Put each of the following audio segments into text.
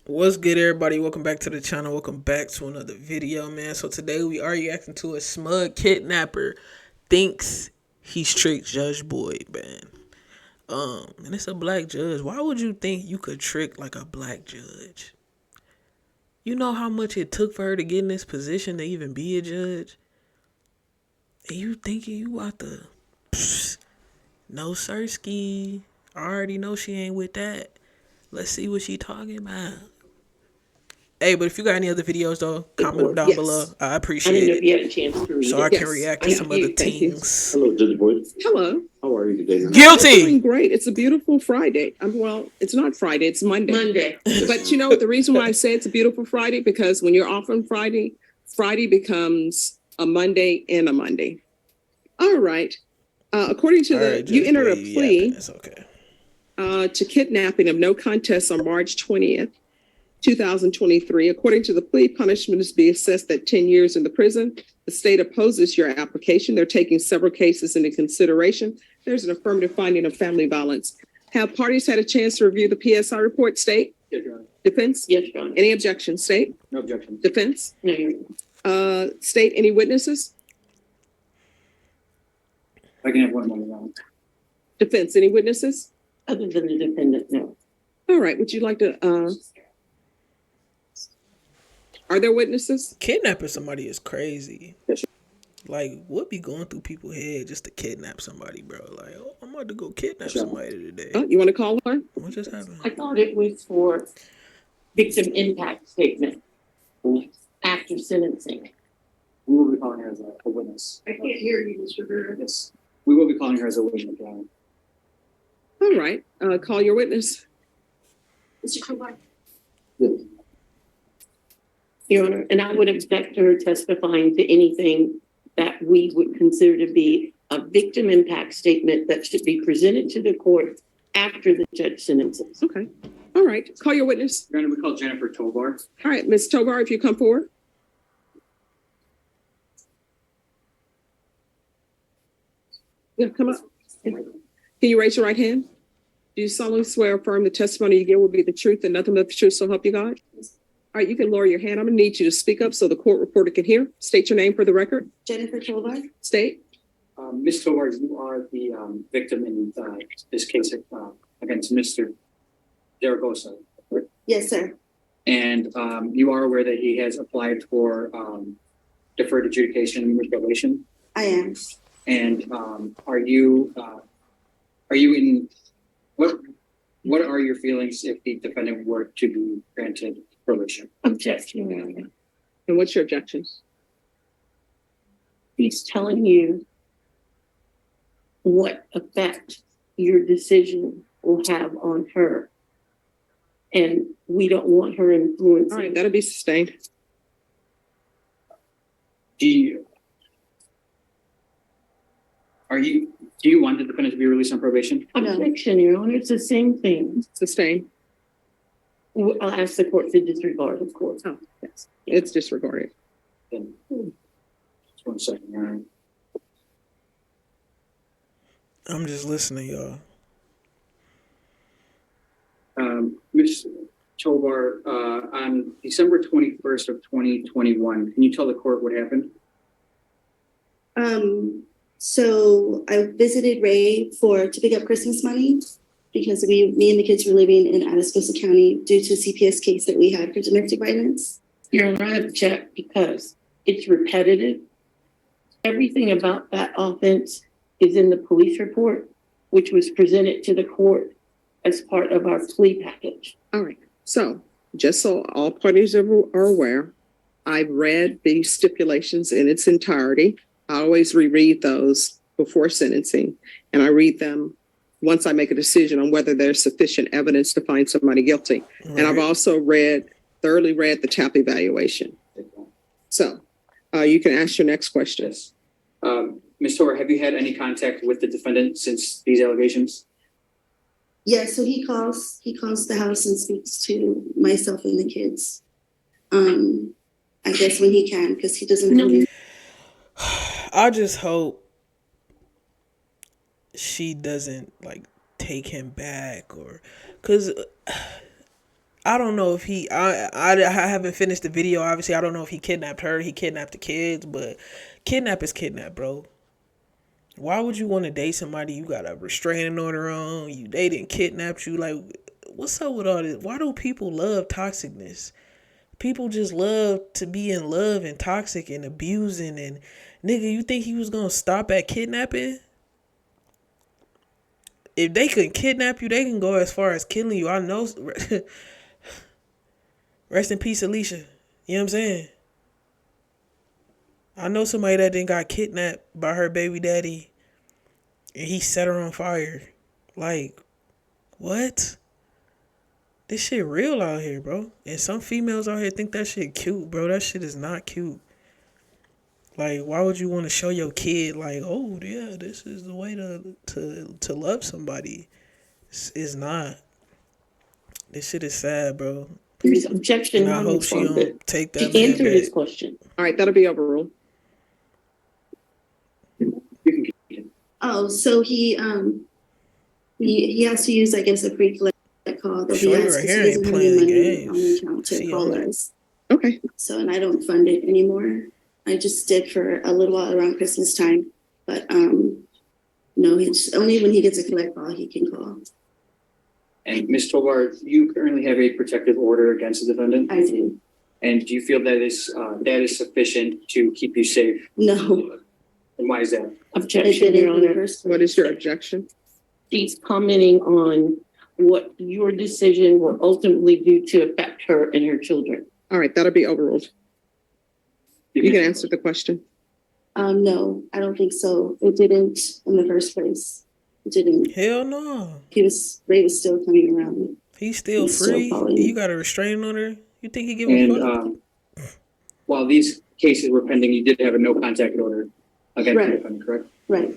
What's good, everybody? Welcome back to the channel. Welcome back to another video, man. So today we are reacting to a SMUG kidnapper thinks he's tricked Judge Boyd, man. And it's a black judge. Why would you think you could trick like a black judge? You know how much it took for her to get in this position to even be a judge? And you thinking you out the no sirski. I already know she ain't with that. Let's see what she talking about. Hey, but if you got any other videos though, comment them down below. I I appreciate didn't know if it. you had a chance to read So it. I can react to some other things. Hello, Judge Boyd. Hello. How are you today? I'm Guilty. doing great. It's a beautiful Friday. Well, it's not Friday, it's Monday. Monday. But you know the reason why I say it's a beautiful Friday? Because when you're off on Friday, Friday becomes a Monday and a Monday. All right. According to you entered a plea It's okay. To kidnapping of no contest on March 20th, 2023. According to the plea, punishment is to be assessed at 10 years in the prison. The state opposes your application. They're taking several cases into consideration. There's an affirmative finding of family violence. Have parties had a chance to review the PSI report, state? Yes, Your Honor. Defense? Yes, Your Honor. Any objections, state? No objection. Defense? No, Your Honor. State, any witnesses? I can have one more round. Defense, any witnesses? Other than the defendant, no. All right, would you like to, are there witnesses? Kidnapping somebody is crazy. Yes. Like, what be going through people's head just to kidnap somebody, bro? Like, oh, I'm about to go kidnap somebody today. Oh, you want to call her? What just happened? I thought it was for victim impact statement after sentencing. We will be calling her as a witness. I can't hear you, Mr. Burr. Yes. We will be calling her as a witness, Your Honor. All right, call your witness. Mr. Kumar. Yes. Your Honor, and I would expect her testifying to anything that we would consider to be a victim impact statement that should be presented to the court after the judge sentences. Okay. All right, call your witness. Your Honor, we call Jennifer Tovar. All right, Ms. Tovar, if you come forward. Yeah, come up. Can you raise your right hand? Do you solemnly swear or affirm the testimony you give will be the truth and nothing but the truth, so help you God? All right, you can lower your hand. I'm gonna need you to speak up so the court reporter can hear. State your name for the record. Jennifer Tovar. State. Ms. Tovar, you are the victim in this case against Mr. Daragosa. Yes, sir. And you are aware that he has applied for deferred adjudication with probation. I am. And are you in what are your feelings if the defendant were to be granted probation? Objection, Your Honor. And what's your objection? He's telling you what effect your decision will have on her. And we don't want her influencing. All right, that'll be sustained. Do you want the defendant to be released on probation? Objection, Your Honor. It's the same thing. Sustained. I'll ask the court to disregard, of course. Oh, yes. It's disregarded. Then, just 1 second, Your Honor. I'm just listening, y'all. Ms. Tovar, on December 21st of 2021, can you tell the court what happened? So I visited Ray to pick up Christmas money because me and the kids were living in Atascosa County due to a CPS case that we had for domestic violence. Your Honor, I object because it's repetitive. Everything about that offense is in the police report, which was presented to the court as part of our plea package. All right. So just so all parties are aware, I've read the stipulations in its entirety. I always reread those before sentencing, and I read them once I make a decision on whether there's sufficient evidence to find somebody guilty. Right. And I've also thoroughly read the TAP evaluation. So you can ask your next question. Yes. Ms. Tovar, have you had any contact with the defendant since these allegations? Yeah, so he calls the house and speaks to myself and the kids. I guess when he can, because he doesn't have any. I just hope she doesn't like take him back, or because I don't know if I haven't finished the video. Obviously, I don't know if he kidnapped her. He kidnapped the kids, but kidnap is kidnap, bro. Why would you want to date somebody you got a restraining order on? They didn't kidnap you. Like, what's up with all this? Why do people love toxicness? People just love to be in love and toxic and abusing and nigga, you think he was gonna stop at kidnapping? If they could kidnap you, they can go as far as killing you. I know. Rest in peace, Alicia. You know what I'm saying? I know somebody that then got kidnapped by her baby daddy and he set her on fire. Like, what? This shit real out here, bro. And some females out here think that shit cute, bro. That shit is not cute. Like, why would you want to show your kid, like, oh, yeah, this is the way to love somebody? It's not. This shit is sad, bro. There's objection. And I hope she don't take that She answered man his back. question. All right, that'll be overruled. Oh, so he has to use, I guess, a pre-collect call that he Shorty has right because here he ain't doesn't have any playing money on the games. account to She call on it. us. Okay. So, and I don't fund it anymore. I just did for a little while around Christmas time, but no, it's only when he gets a collect call he can call. And Ms. Tovar, you currently have a protective order against the defendant? I do. And do you feel that is sufficient to keep you safe? No. And why is that? I Objection, did it Your in the Honor. first What place. is your objection? She's commenting on what your decision will ultimately do to affect her and her children. All right, that'll be overruled. You can answer the question. No, I don't think so. It didn't in the first place. It didn't. Hell no. Ray was still coming around. He's still He's still free. calling. You got a restraining order. You think he give a And fuck? while these cases were pending, you did have a no contact order against Right. the defendant, correct? Right.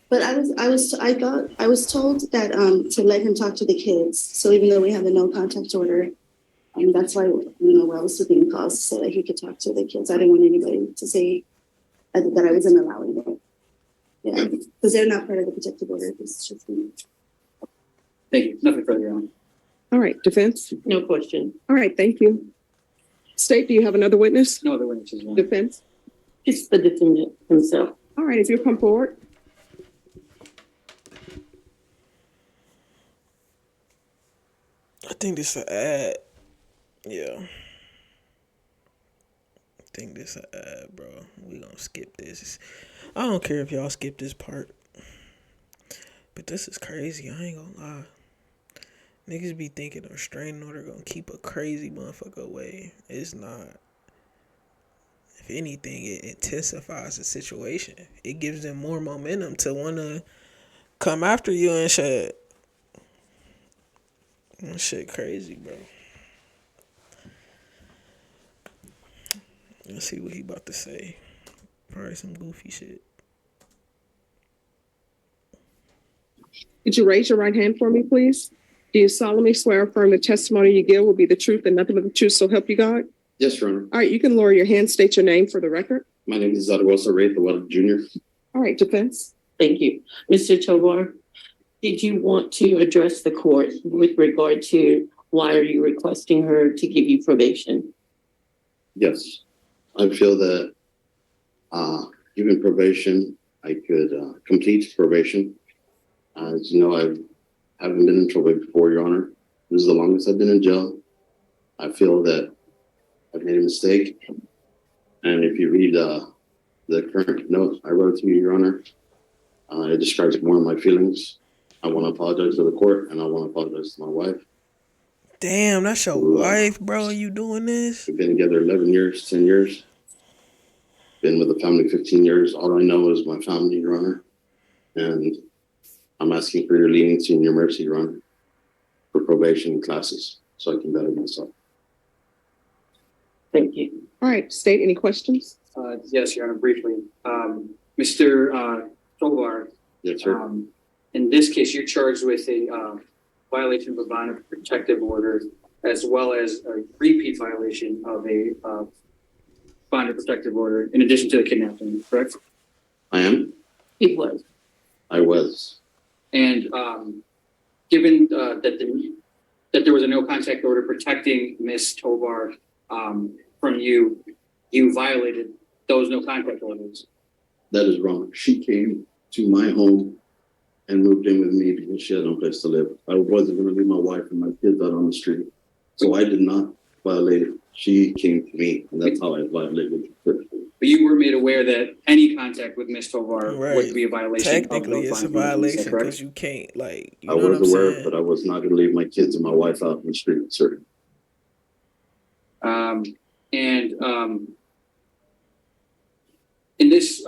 But I was told that to let him talk to the kids. So even though we have a no contact order, that's why I was taking calls so that he could talk to the kids. I didn't want anybody to say that I wasn't allowing it. Yeah, because they're not part of the protective order. It's just me. Thank you. Nothing further, Your Honor. All right, defense. No question. All right, thank you. State, do you have another witness? No other witnesses, Your Honor. Defense. It's the defendant himself. All right, if you come forward. I think this an ad. Yeah. I think this an ad, bro. We gonna skip this. I don't care if y'all skip this part. But this is crazy. I ain't gonna lie. Niggas be thinking a restraining order gonna keep a crazy motherfucker away. It's not. If anything, it intensifies the situation. It gives them more momentum to wanna come after you and shit. That shit crazy, bro. Let's see what he about to say. Probably some goofy shit. Could you raise your right hand for me, please? Do you solemnly swear or affirm the testimony you give will be the truth and nothing but the truth, so help you God? Yes, Your Honor. All right, you can lower your hand, state your name for the record. My name is Zadogosa Ray Tawada Jr. All right, defense. Thank you. Mr. Tovar, did you want to address the court with regard to why are you requesting her to give you probation? Yes, I feel that given probation, I could complete probation. As you know, I haven't been in trouble before, Your Honor. This is the longest I've been in jail. I feel that I've made a mistake. And if you read the current note I wrote to you, Your Honor, it describes more of my feelings. I want to apologize to the court, and I want to apologize to my wife. Damn, that's your wife, bro. You doing this? We've been together 11 years, 10 years. Been with the family 15 years. All I know is my family, Your Honor. And I'm asking for your leniency and your mercy, Your Honor, for probation classes so I can better myself. Thank you. All right, state any questions? Yes, Your Honor, briefly. Mr. Tovar, Yes, sir. in this case, you're charged with a violation of a bond of protective order, as well as a repeat violation of a bond of protective order, in addition to the kidnapping, correct? I am. He was. I was. And given that that there was a no contact order protecting Miss Tovar from you, you violated those no contact orders. That is wrong. She came to my home and moved in with me because she had no place to live. I wasn't going to leave my wife and my kids out on the street. So I did not violate it. She came to me, and that's how I violated it. But you were made aware that any contact with Miss Tovar Right. would be a violation. Technically, it's a violation because you can't, like, you I know what was I'm aware, saying? but I was not going to leave my kids and my wife out on the street, sir. In this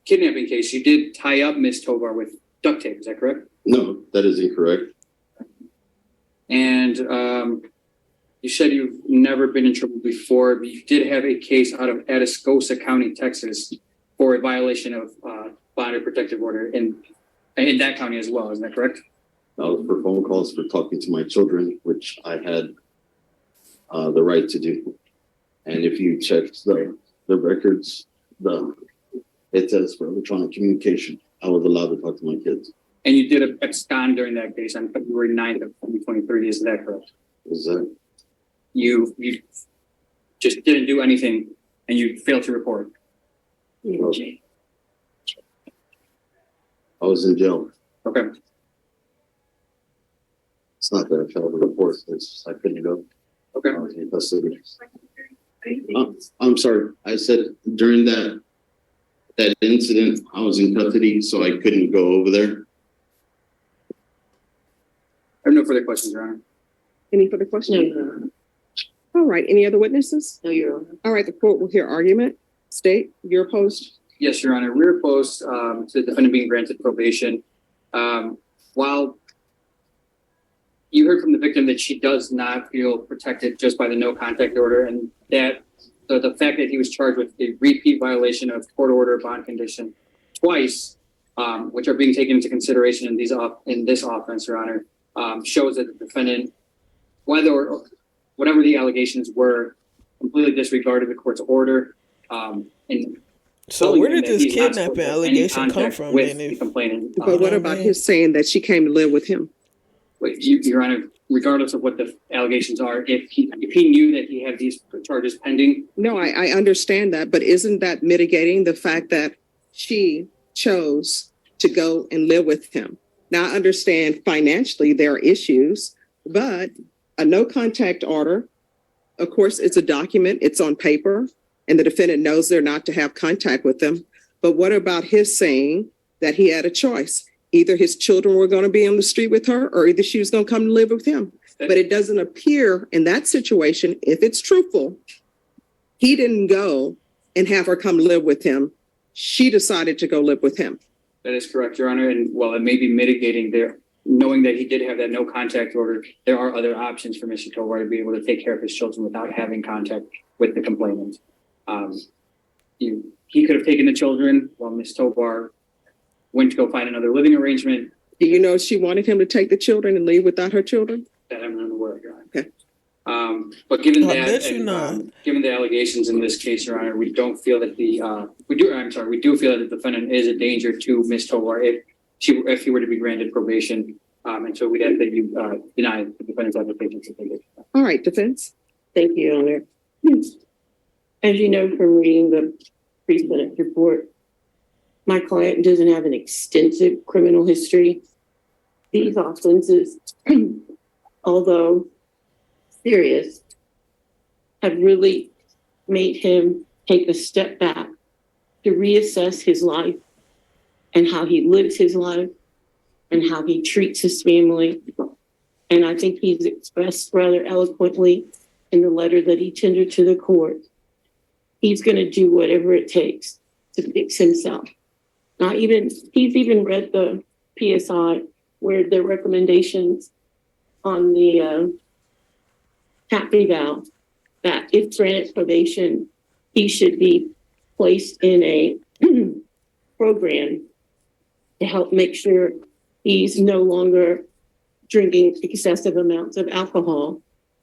kidnapping case, you did tie up Miss Tovar with duct tape. Is that correct? No, that is incorrect. And you said you've never been in trouble before, but you did have a case out of Atascosa County, Texas, for a violation of bond or protective order in that county as well. Isn't that correct? That was for phone calls for talking to my children, which I had the right to do. And if you check the records, it says for electronic communication, I was allowed to talk to my kids. And you did abscond during that case on February 9th of 2023. Is that correct? Is that? You just didn't do anything and you failed to report. I was in jail. Okay. It's not that I failed to report. It's I couldn't go. Okay. I was in custody. I'm sorry. I said during that incident, I was in custody, so I couldn't go over there. I have no further questions, Your Honor. Any further questions? No, All right, any other witnesses? no, Your Honor. All right, the court will hear argument. State, you're opposed. Yes, Your Honor. We're opposed to the defendant being granted probation. While you heard from the victim that she does not feel protected just by the no contact order, and that the fact that he was charged with a repeat violation of court order bond condition twice, which are being taken into consideration in this offense, Your Honor, shows that the defendant, whatever the allegations were, completely disregarded the court's order. So where did this kidnapping allegation come from? With then the complainant. But what about his saying that she came to live with him? Your Honor, regardless of what the allegations are, if he knew that he had these charges pending. No, I understand that, but isn't that mitigating the fact that she chose to go and live with him? Now, I understand financially there are issues, but a no contact order, of course, it's a document, it's on paper, and the defendant knows they're not to have contact with them. But what about his saying that he had a choice? Either his children were going to be on the street with her, or either she was going to come to live with him. But it doesn't appear in that situation, if it's truthful, he didn't go and have her come live with him. She decided to go live with him. That is correct, Your Honor. And while it may be mitigating there, knowing that he did have that no contact order, there are other options for Mr. Tovar to be able to take care of his children without having contact with the complainant. He could have taken the children while Ms. Tovar went to go find another living arrangement. Do you know she wanted him to take the children and leave without her children? That I'm not aware of, Your Honor. Okay. But given I that, bet you and, not. given the allegations in this case, Your Honor, we don't feel that we do feel that the defendant is a danger to Ms. Tovar if he were to be granted probation. And so we'd ask that you deny the defendant's application. All right, defense. Thank you, Your Honor. As you know from reading the pre-sentence report, my client doesn't have an extensive criminal history. These offenses, although serious, have really made him take a step back to reassess his life and how he lives his life and how he treats his family. And I think he's expressed rather eloquently in the letter that he tendered to the court. He's going to do whatever it takes to fix himself. He's even read the PSI where the recommendations on the tap eval that if granted probation, he should be placed in a program to help make sure he's no longer drinking excessive amounts of alcohol.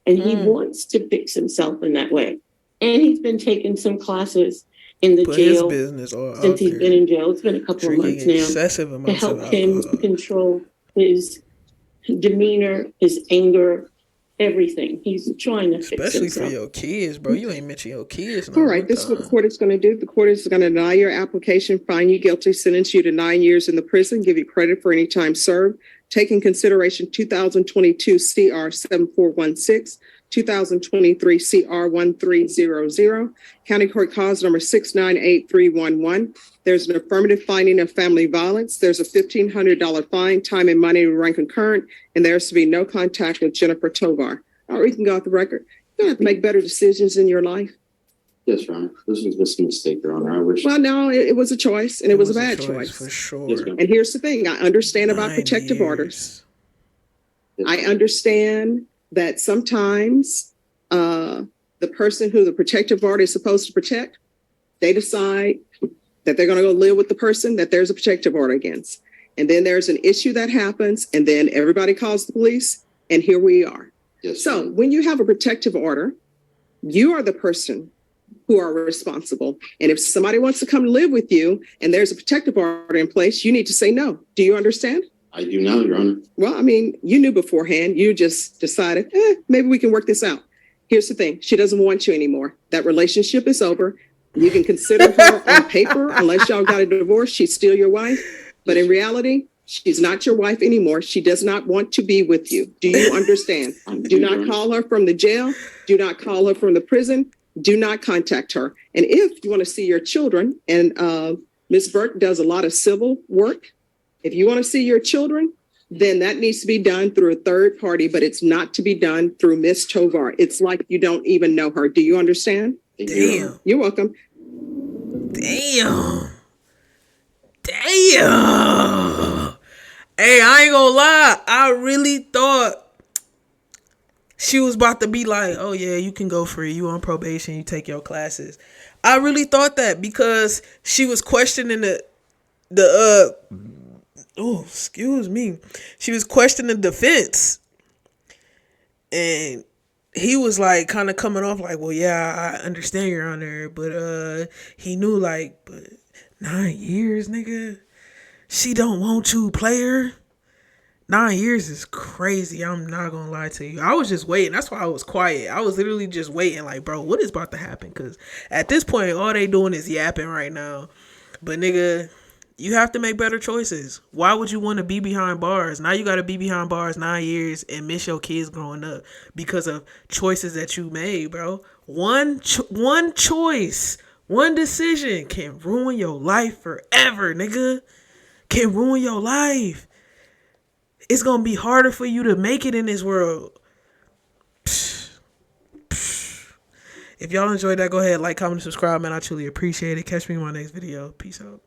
And he wants to fix himself in that way. And he's been taking some classes in the jail his business since he's been in jail. It's been a couple of months now excessive to amounts help of him alcohol. control his demeanor, his anger, everything. He's trying to fix Especially for himself. your kids, bro. You ain't mention your kids. All right, this is what the court is going to do. The court is going to deny your application, find you guilty, sentence you to 9 years in the prison, give you credit for any time served. Take in consideration 2022 CR 7416, 2023 CR 1300, County Court Cause number 698311. There's an affirmative finding of family violence. There's a $1,500 fine, time and money to run concurrent, and there's to be no contact with Jennifer Tovar. All right, we can go off the record. You have to make better decisions in your life. Yes, Your Honor. This was just a mistake, Your Honor. I wish. Well, no, it was a choice, and it was a bad choice. for sure. Yes, ma'am. And here's the thing. I understand about 9 protective years. orders. Yes, I ma'am. understand that sometimes the person who the protective order is supposed to protect, they decide that they're going to go live with the person that there's a protective order against. And then there's an issue that happens, and then everybody calls the police, and here we are. Yes, So ma'am. when you have a protective order, you are the person who are responsible. And if somebody wants to come live with you and there's a protective order in place, you need to say no. Do you understand? I do now, Your Honor. Well, I mean, you knew beforehand. You just decided, maybe we can work this out. Here's the thing. She doesn't want you anymore. That relationship is over. You can consider her on paper, unless y'all got a divorce, she's still your wife. But in reality, she's not your wife anymore. She does not want to be with you. Do you understand? Do not call her from the jail. Do not call her from the prison. Do not contact her. And if you want to see your children, and Ms. Burke does a lot of civil work, if you want to see your children, then that needs to be done through a third party, but it's not to be done through Ms. Tovar. It's like you don't even know her. Do you understand? Thank you, Your Honor. Damn. You're welcome. Damn. Damn. Hey, I ain't gonna lie. I really thought she was about to be like, oh yeah, you can go free. You on probation. You take your classes. I really thought that because she was questioning excuse me. She was questioning the defense. And he was like kind of coming off like, well, yeah, I understand Your Honor, but he knew like, but 9 years, nigga. She don't want you, player. 9 years is crazy. I'm not gonna lie to you. I was just waiting. That's why I was quiet. I was literally just waiting, like, bro, what is about to happen? Because at this point, all they doing is yapping right now. But nigga, you have to make better choices. Why would you want to be behind bars? Now you got to be behind bars 9 years and miss your kids growing up because of choices that you made, bro. One choice, one decision can ruin your life forever, nigga. Can ruin your life. It's going to be harder for you to make it in this world. If y'all enjoyed that, go ahead, like, comment, subscribe, man. I truly appreciate it. Catch me in my next video. Peace out.